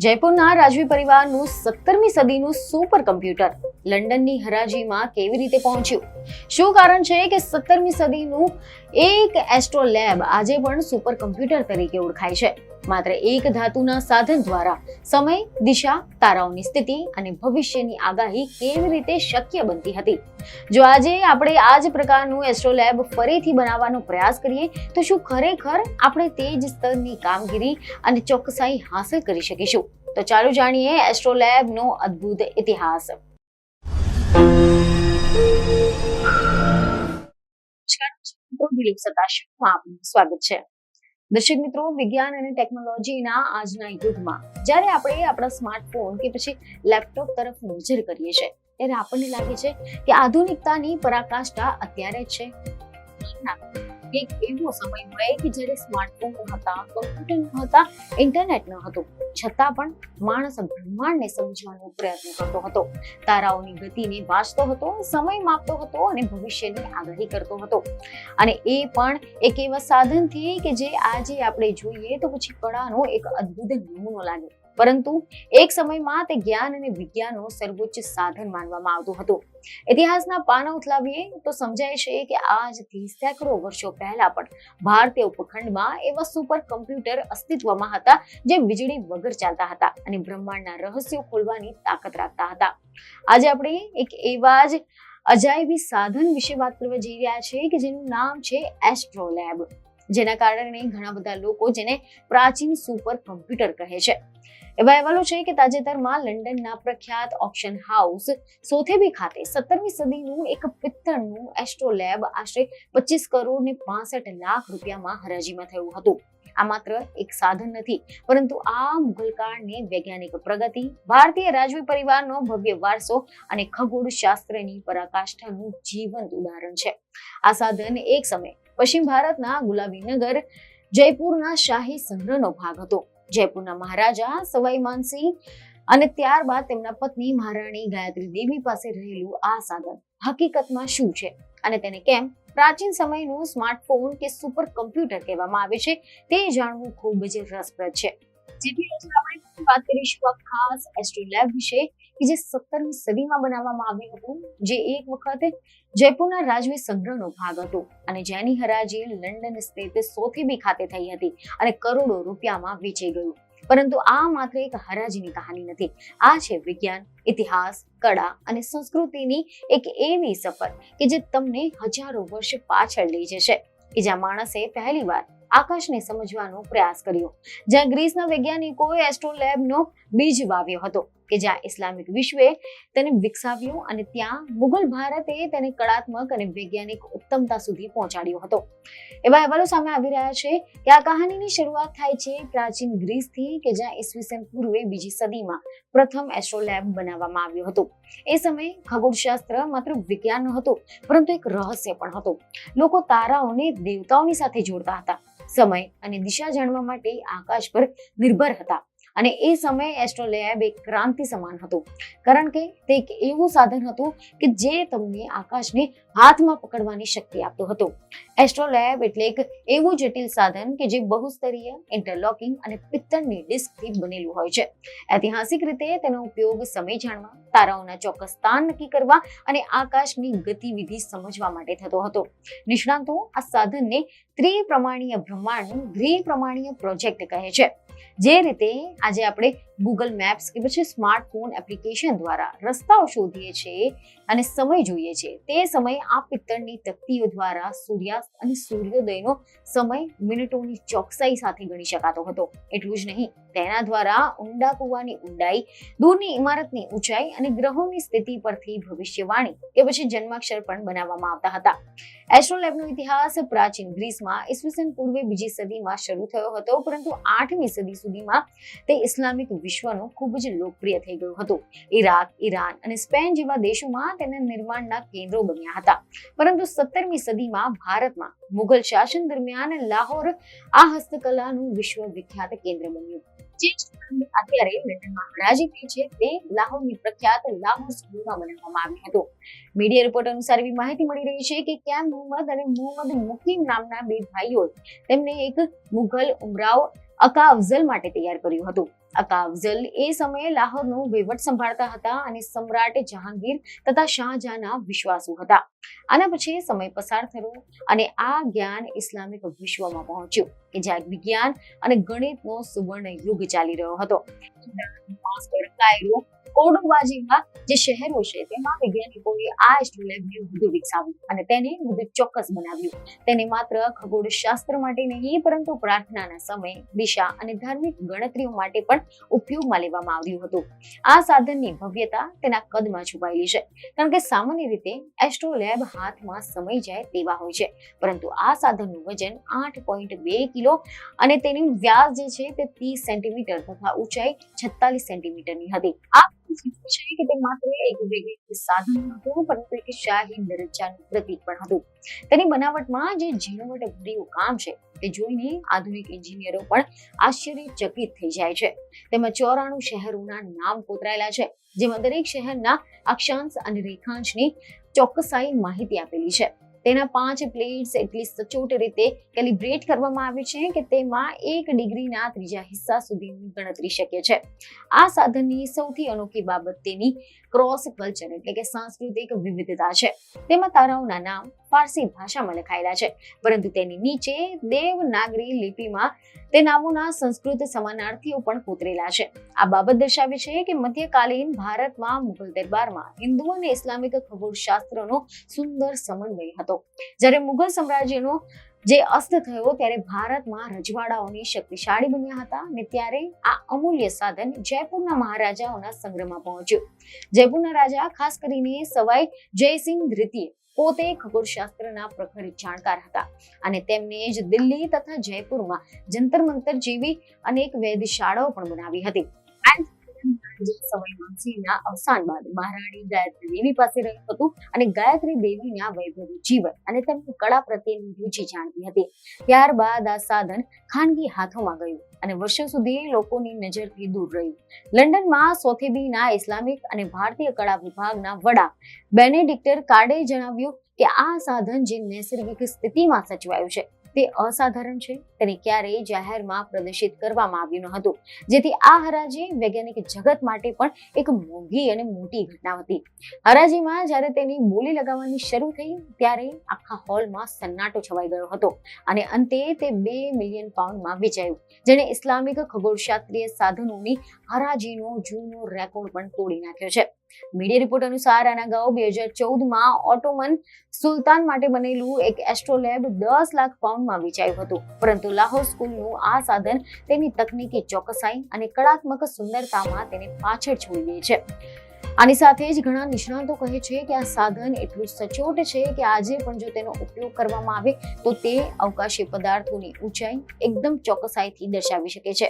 જયપુરના રાજવી પરિવારનું 17મી સદીનું super computer લંડનની હરાજીમાં કેવી રીતે પહોંચ્યું? શું કારણ છે કે 17મી સદીનું એક એસ્ટ્રોલેબ આજે પણ સુપર કમ્પ્યુટર તરીકે ઓળખાય છે? માત્ર એક ધાતુના સાધન દ્વારા સમય, દિશા, તારાઓની સ્થિતિ અને ભવિષ્યની આગાહી કેવી રીતે શક્ય બનતી હતી? જો આજે આપણે આ જ પ્રકારનું એસ્ટ્રોલેબ ફરીથી બનાવવાનો પ્રયાસ કરીએ તો શું ખરેખર આપણે તે જ સ્તરની કામગીરી અને ચોકસાઈ હાંસલ કરી શકીશું? તો ચાલો જાણીએ એસ્ટ્રોલેબનો અદ્ભુત ઇતિહાસ. સ્વાગત છે. દર્શક મિત્રો, વિજ્ઞાન અને ટેકનોલોજીના આજના યુગમાં જ્યારે આપણે આપણા સ્માર્ટફોન કે પછી લેપટોપ તરફ નજર કરીએ છીએ ત્યારે આપણને લાગે છે કે આધુનિકતાની પરાકાષ્ઠા અત્યારે જ છે. એક એવો સમય હોય કે જ્યારે સ્માર્ટફોન ન હતા, કમ્પ્યુટર ન હતા, ઇન્ટરનેટ ન હતું, છતાં પણ માણસ બ્રહ્માંડને સમજવાનો પ્રયત્ન કરતો હતો, તારાઓની ગતિને વાંચતો હતો, સમય માપતો હતો અને ભવિષ્યની આગાહી કરતો હતો. અને એ પણ એક એવા સાધનથી કે જે આજે આપણે જોઈએ તો પછી કળાનો એક અદ્ભુત નમૂનો લાગે, પરંતુ એક સમયમાં તે જ્ઞાન અને વિજ્ઞાનનો સર્વોચ્ચ સાધન માનવામાં આવતું હતું. ઇતિહાસના પાના ઉથલાવીએ તો સમજાય છે કે આજથી સેંકડો વર્ષો પહેલા પણ ભારતીય ઉપખંડમાં એવા સુપર કમ્પ્યુટર અસ્તિત્વમાં હતા જે વીજળી વગર ચાલતા હતા અને બ્રહ્માંડના રહસ્યો ખોલવાની તાકાત રાખતા હતા. આજે આપણે એક એવા જ અજાયબી સાધન વિશે વાત કરવા જઈ રહ્યા છીએ કે જેનું નામ છે એસ્ટ્રોલેબ, જેના કારણે ઘણા બધા લોકો જેને પ્રાચીન સુપર કમ્પ્યુટર કહે છે. એવા અહેવાલો છે કે તાજેતરમાં લંડનના પ્રખ્યાત ઓક્શન હાઉસ સોથેબી ખાતે 17મી સદીનું એક પિત્તળનું એસ્ટ્રોલેબ આશરે 25 કરોડ ને 65 લાખ રૂપિયામાં હરાજીમાં થયું હતું. આ માત્ર એક સાધન નથી, પરંતુ આ મુઘલકાળની વૈજ્ઞાનિક પ્રગતિ, ભારતીય રાજવી પરિવારનો ભવ્ય વારસો અને ખગોળશાસ્ત્રની પરાકાષ્ઠાનું જીવંત ઉદાહરણ છે. આ સાધન એક સમય પશ્ચિમ ભારતના ગુલાબીનગર જયપુરના શાહી સંગ્રહનો ભાગ હતો. જયપુરના મહારાજા સવાઈ માનસિંહ અને ત્યારબાદ તેમના પત્ની મહારાણી ગાયત્રી દેવી પાસે રહેલું આ સાધન હકીકતમાં શું છે અને તેને કેમ પ્રાચીન સમયનું સ્માર્ટફોન કે સુપર કમ્પ્યુટર કહેવામાં આવે છે તે જાણવું ખૂબ જ રસપ્રદ છે. જેથી આજે આપણે વાત કરીશું આ ખાસ એસ્ટ્રોલેબ વિશે કે જે 17મી સદીમાં બનાવવામાં આવ્યું હતું, જે એક વખત જયપુરના રાજવી સંગ્રહનો ભાગ હતો અને જેની હરાજી લંડન સ્થિત સોથેબી ખાતે થઈ હતી અને કરોડો રૂપિયામાં વેચાઈ ગયું. પરંતુ આ માત્ર એક હરાજીની કહાની નથી, આ છે વિજ્ઞાન, ઇતિહાસ, કળા અને સંસ્કૃતિની એક એવી સફર કે જે તમને હજારો વર્ષ પાછળ લઈ જશે, કે જ્યાં માણસે પહેલીવાર આકાશને સમજવાનો પ્રયાસ કર્યો, જ્યાં ગ્રીસના વૈજ્ઞાનિકોએ એસ્ટ્રોલેબનો બીજ વાવ્યો હતો, કે જ્યાં ઇસ્લામિક વિશ્વે તેને વિકસાવ્યો અને ત્યાં મુઘલ ભારતે તેને કળાત્મક અને વૈજ્ઞાનિક ઉત્તમતા સુધી પહોંચાડ્યો હતો. એવા અહેવાલો સામે આવી રહ્યા છે કે આ કહાનીની શરૂઆત થાય છે પ્રાચીન ગ્રીસથી, કે જ્યાં ઈસવીસન પૂર્વે બીજી સદીમાં પ્રથમ એસ્ટ્રોલેબ બનાવવામાં આવ્યો હતો. એ સમયે ખગોળશાસ્ત્ર માત્ર વિજ્ઞાન ન હતું, પરંતુ એક રહસ્ય પણ હતું. લોકો તારાઓને દેવતાઓની સાથે જોડતા હતા, સમય અને દિશા જાણવા માટે આકાશ પર નિર્ભર હતા. અને એ સમયે એસ્ટ્રોલેબ એક ક્રાંતિ સમાન હતું, કારણ કે તે એક એવું સાધન હતું કે જે તમને આકાશને હાથમાં પકડવાની શક્તિ આપતું હતું. એસ્ટ્રોલેબ એટલે એક એવું જટિલ સાધન કે જે બહુસ્તરીય, ઇન્ટરલોકિંગ અને પિત્તળની ડિસ્કથી બનેલું હોય છે. ઐતિહાસિક રીતે તેનો ઉપયોગ સમય જાણવા, તારાઓના ચોક્કસ સ્થાન નક્કી કરવા અને આકાશની ગતિવિધિ સમજવા માટે થતો હતો. નિષ્ણાતો આ સાધનને ત્રિપ્રમાણીય બ્રહ્માંડનું દ્વિપ્રમાણીય પ્રોજેક્ટ કહે છે. જે રીતે આજે આપણે ગૂગલ મેપ્સ કે પછી સ્માર્ટફોન એપ્લિકેશન દ્વારા રસ્તાઓ શોધીએ છીએ અને સમય જોઈએ છીએ, તે સમયે આ પિત્તળની તકતીઓ દ્વારા સૂર્યાસ્ત અને સૂર્યોદયનો સમય મિનિટોની ચોકસાઈ સાથે ગણી શકાતો હતો. એટલું જ નહીં, તેના દ્વારા ઊંડા કૂવાની ઊંડાઈ, દૂરની ઇમારતની ઊંચાઈ અને ગ્રહોની સ્થિતિ પરથી ભવિષ્યવાણી કે પછી જન્માક્ષર પણ બનાવવામાં આવતા હતા. એસ્ટ્રોલેબનો ઇતિહાસ પ્રાચીન ગ્રીસમાં ઈસવીસન પૂર્વે બીજી સદીમાં શરૂ થયો હતો, પરંતુ 8મી સદી સુધીમાં તે ઇસ્લામિક વિશ્વનું ખૂબ જ લોકપ્રિય થઈ ગયું હતું. ઇરાક, ઈરાન અને સ્પેન જેવા દેશોમાં તેના નિર્માણના કેન્દ્રો બન્યા હતા. પરંતુ 17મી સદીમાં ભારતમાં મુઘલ શાસન દરમિયાન લાહોર આ હસ્તકલાનું વિશ્વવિખ્યાત કેન્દ્ર બન્યું. જે અત્યારે લંડનમાં હરાજી થઈ છે તે લાહોરની પ્રખ્યાત લાહોર સ્કૂલમાં બનાવવામાં આવ્યું હતું. મીડિયા રિપોર્ટ અનુસાર એવી માહિતી મળી રહી છે કે કેમ મુહમ્મદ અને મુહમ્મદ મુકીમ નામના બે ભાઈઓએ તેમને એક મુઘલ ઉમરાવ અકા અફઝલ માટે તૈયાર કર્યું હતું. અકાફઝલ એ સમયે લાહોરનો વહીવટ સંભાળતા હતા અને સમ્રાટ જહાંગીર તથા શાહજહાંના વિશ્વાસુ હતા. આના પછી સમય પસાર થયો અને આ જ્ઞાન ઇસ્લામિક વિશ્વમાં પહોંચ્યું કે જ્યાં વિજ્ઞાન અને ગણિતનો સુવર્ણ યુગ ચાલી રહ્યો હતો. કાયરો, કોર્ડોબા જેવા જે શહેરો છે તેમાં વૈજ્ઞાનિકોએ આ એસ્ટ્રોલેબને વધુ વિકસાવ્યું અને તેને વધુ ચોક્કસ બનાવ્યું. તેને માત્ર ખગોળશાસ્ત્ર માટે નહીં પરંતુ પ્રાર્થનાના સમય, દિશા અને ધાર્મિક ગણતરીઓ માટે પણ ઉપયોગમાં લેવામાં આવ્યું હતું. આ સાધનની ભવ્યતા તેના કદમાં છુપાયેલી છે, કારણ કે સામાન્ય રીતે એસ્ટ્રોલેબ હાથમાં સમાઈ જાય તેવા હોય છે, પરંતુ આ સાધનનું વજન 8.2 કિલો અને તેની વ્યાસ જે છે તે 30 સેન્ટીમીટર તથા ઊંચાઈ 46 સેન્ટીમીટરની હતી. આ છે કે તે માત્ર એક વૈજ્ઞાનિક સાધન નહોતું પરંતુ એક શાહી દરજ્જાનું પ્રતીક પણ હતું. તેની બનાવટમાં જે ઝીણવટભર્યું કામ છે તે જોઈને આધુનિક એન્જિનિયરો પણ આશ્ચર્યચકિત થઈ જાય છે. તેમાં 94 શહેરોના નામ કોતરાયેલા છે, જેમાં દરેક શહેરના અક્ષાંશ અને રેખાંશની ચોકસાઈ માહિતી આપેલી છે. તેના 5 પ્લેટ્સ એટલી સચોટ રીતે કેલિબ્રેટ કરવામાં આવી છે કે તેમાં 1 ડિગ્રીના ત્રીજા હિસ્સા સુધીની ગણતરી શક્ય છે. આ સાધનની સૌથી અનોખી બાબત તેની ક્રોસ કલ્ચર એટલે કે સાંસ્કૃતિક વિવિધતા છે. તેમાં તારાઓના નામ ફારસી ભાષામાં લખાયેલા છે, પરંતુ તેની નીચે દેવનાગરી લિપિમાં તે નામોના સંસ્કૃત સમાનાર્થીઓ પણ કોતરેલા છે. આ બાબત દર્શાવે છે કે મધ્યકાલીન ભારતમાં મુઘલ દરબારમાં હિન્દુ અને ઇસ્લામિક ખગોળશાસ્ત્રનો સુંદર સમન્વય હતો. જ્યારે મુઘલ સામ્રાજ્યનો જે અસ્ત થયો ત્યારે ભારતમાં રજવાડાઓની શક્તિશાળી બન્યા હતા અને ત્યારે આ અમૂલ્ય સાધન જયપુરના મહારાજાઓના સંગ્રહમાં પહોંચ્યું. જયપુરના રાજા ખાસ કરીને સવાઈ જયસિંહ દ્વિતીય પોતે ખગોળશાસ્ત્રના પ્રખર જાણકાર હતા અને તેમને જ દિલ્હી તથા જયપુરમાં જંતર મંતર જેવી અનેક વેધશાળાઓ પણ બનાવી હતી. સવાઈ માનસિંહના અવસાન બાદ મહારાણી ગાયત્રી દેવી પાસે રહ્યું હતું અને ગાયત્રી દેવીના વૈભવી જીવન અને તેમની કળા પ્રત્યેની રુચિ જાણતી હતી. ત્યારબાદ આ સાધન ખાનગી હાથોમાં ગયું અને વર્ષો સુધી લોકોની નજરથી દૂર રહ્યું. લંડનમાં સોથેબીના ઇસ્લામિક અને ભારતીય કળા વિભાગના વડા બેનેડિક્ટર કાર્ડે જણાવ્યું કે આ સાધન જે નૈસર્ગિક સ્થિતિમાં સચવાયું છે તે અસાધારણ છે. તેને ક્યારેય જાહેરમાં પ્રદર્શિત કરવામાં આવ્યું ન હતું, જેથી આ હરાજી વૈજ્ઞાનિક જગત માટે પણ એક મોંઘી અને મોટી ઘટના હતી. હરાજીમાં જ્યારે તેની બોલી લગાવવાની શરૂ થઈ ત્યારે આખા હોલમાં સન્નાટો છવાઈ ગયો હતો અને અંતે તે 2 મિલિયન પાઉન્ડમાં વેચાયું, જેણે ઇસ્લામિક ખગોળશાસ્ત્રીય સાધનોની હરાજીનો જૂનો રેકોર્ડ પણ તોડી નાખ્યો છે. મીડિયા રિપોર્ટ અનુસાર આના અગાઉ 2014માં ઓટોમન સુલતાન માટે બનેલું એક એસ્ટ્રોલેબ 10 લાખ પાઉન્ડમાં વેચાયું હતું, પરંતુ લાહોર સ્કૂલનું આ સાધન તેની તકનીકી ચોકસાઈ અને કળાત્મક સુંદરતામાં તેને પાછળ છોડી દે છે. આની સાથે જ ઘણા નિષ્ણાતો કહે છે કે આ સાધન એટલું સચોટ છે કે આજે પણ જો તેનો ઉપયોગ કરવામાં આવે તો તે અવકાશી પદાર્થોની ઊંચાઈ એકદમ ચોકસાઈથી દર્શાવી શકે છે.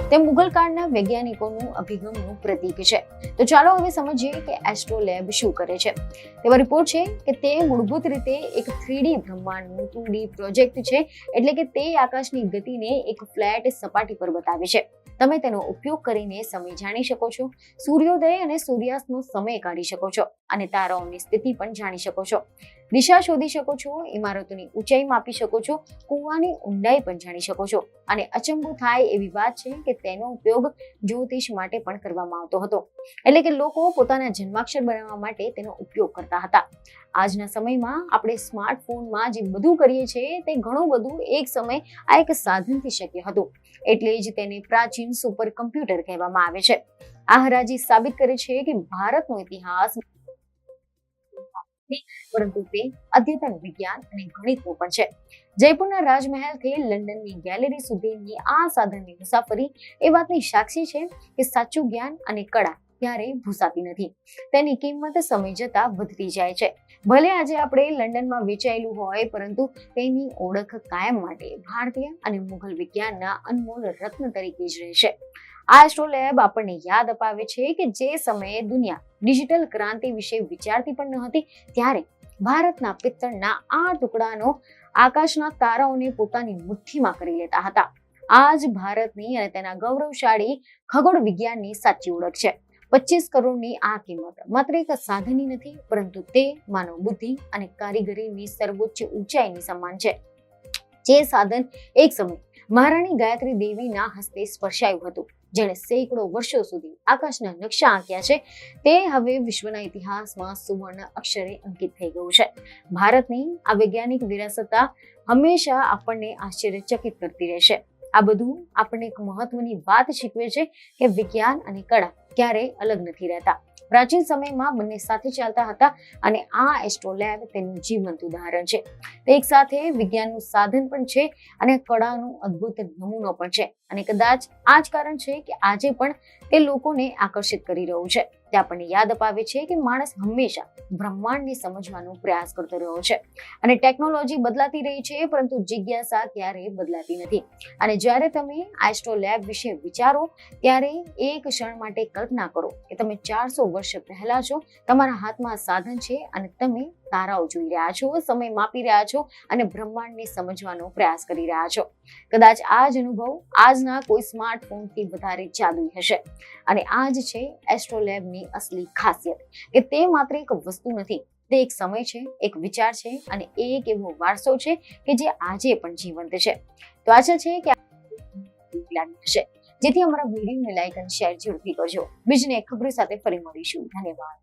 તે મુઘલ કાળના વૈજ્ઞાનિકોનું અભિગમનું પ્રતીક છે. તો ચાલો હવે સમજીએ કે એસ્ટ્રોલેબ શું કરે છે. તેવો રિપોર્ટ છે કે તે મૂળભૂત રીતે એક 3D બ્રહ્માંડનું 2D પ્રોજેક્ટ છે, એટલે કે તે આકાશની ગતિને એક ફ્લેટ સપાટી પર બતાવે છે. તમે તેનો ઉપયોગ કરીને સમય જાણી શકો છો, સૂર્યોદય અને સૂર્યાસ્તનો સમય કાઢી શકો છો અને તારાઓની સ્થિતિ પણ જાણી શકો છો, દિશા શોધી શકો છો, ઇમારતોની ઊંચાઈ માપી શકો છો, કૂવાની ઊંડાઈ પણ જાણી શકો છો. અને અચંબો થાય એવી વાત છે કે તેનો ઉપયોગ જ્યોતિષ માટે પણ કરવામાં આવતો હતો, એટલે કે લોકો પોતાના જન્માક્ષર બનાવવા માટે તેનો ઉપયોગ કરતા હતા. આજના સમયમાં આપણે સ્માર્ટફોનમાં જે બધું કરીએ છીએ તે ઘણું બધું એક સમય આ એક સાધનથી શક્ય હતું, એટલે જ તેને પ્રાચીન સુપર કમ્પ્યુટર કહેવામાં આવે છે. આ હરાજી સાબિત કરે છે કે ભારતનો ઇતિહાસ પરંતુ તે અદ્યતન વિજ્ઞાન અને ગણિતનો પણ છે. જયપુરના રાજમહેલથી લંડનની ગેલેરી સુધીની આ સાધનની મુસાફરી એ વાતની સાક્ષી છે કે સાચું જ્ઞાન અને કળા ક્યારેય ભૂસાતી નથી. તેની કિંમત સમય જતા વધતી જાય છે. ભલે આજે આપણે લંડનમાં વેચાયેલું હોય, પરંતુ તેની ઓળખ કાયમ માટે ભારતીય અને મુઘલ વિજ્ઞાનના અનમોલ રત્ન તરીકે જ રહેશે. આ એસ્ટ્રોલેબ આપણને યાદ અપાવે છે કે જે સમયે દુનિયા ડિજિટલ ક્રાંતિ વિશે વિચારતી પણ ન હતી, ત્યારે ભારતના પિત્તળના આ ટુકડાનો આકાશના તારાઓને પોતાની મુઠ્ઠીમાં કરી લેતા હતા. આ જ ભારતની અને તેના ગૌરવશાળી ખગોળ વિજ્ઞાનની સાચી ઓળખ છે. 25 કરોડની આ કિંમત માત્ર એક સાધનની નથી, પરંતુ તે માનવ બુદ્ધિ અને કારીગરીની સર્વોચ્ચ ઊંચાઈની સમાન છે. જે સાધન એક સમય મહારાણી ગાયત્રી દેવીના હસ્તે સ્પર્શાયું હતું જેણે સેંકડો વર્ષો સુધી આકાશના નકશા આંક્યા છે, તે હવે વિશ્વના ઇતિહાસમાં સુવર્ણ અક્ષરે અંકિત થઈ ગયું છે. ભારતની આ વૈજ્ઞાનિક વિરાસત હંમેશા આપણને આશ્ચર્યચકિત કરતી રહેશે. આ બધું આપણને એક મહત્વની વાત શીખવે છે કે વિજ્ઞાન અને કળા ક્યારેય અલગ નથી રહેતા. પ્રાચીન સમયમાં બંને સાથે ચાલતા હતા અને આ એસ્ટ્રોલેબ તેનું જીવંત ઉદાહરણ છે. તે એક સાથે વિજ્ઞાનનું સાધન પણ છે અને કળાનું અદ્ભુત નમૂનો પણ છે. અને કદાચ આ જ કારણ છે કે આજે પણ તે લોકોને આકર્ષિત કરી રહ્યું છે. તે આપણને યાદ અપાવે છે કે માણસ હંમેશા બ્રહ્માંડને સમજવાનો પ્રયાસ કરતો રહ્યો છે અને ટેકનોલોજી બદલાતી રહી છે, પરંતુ જિજ્ઞાસા ક્યારેય બદલાતી નથી. અને જ્યારે તમે એસ્ટ્રોલેબ વિશે વિચારો ત્યારે એક ક્ષણ માટે કલ્પના કરો કે તમે 400 વર્ષ પહેલા છો. તમારા હાથમાં સાધન છે અને તમે તારાઓ જોઈ રહ્યા છો, સમય માપી રહ્યા છો અને બ્રહ્માંડને સમજવાનો પ્રયાસ કરી રહ્યા છો. કદાચ આ જ અનુભવ આજના કોઈ સ્માર્ટફોનથી વધારે જાદુઈ હશે. અને આ જ છે એસ્ટ્રોલેબની અસલી ખાસિયત, કે તે માત્ર એક વસ્તુ નથી, તે એક સમય છે, એક વિચાર છે અને એક એવો વારસો છે કે જે આજે પણ જીવંત છે. તો આશા છે કે લાગી હશે, જેથી અમારા વિડીયોને લાઈક અને શેર જરૂરથી કરજો. બીજી એક ખબર સાથે ફરી મળીશું. ધન્યવાદ.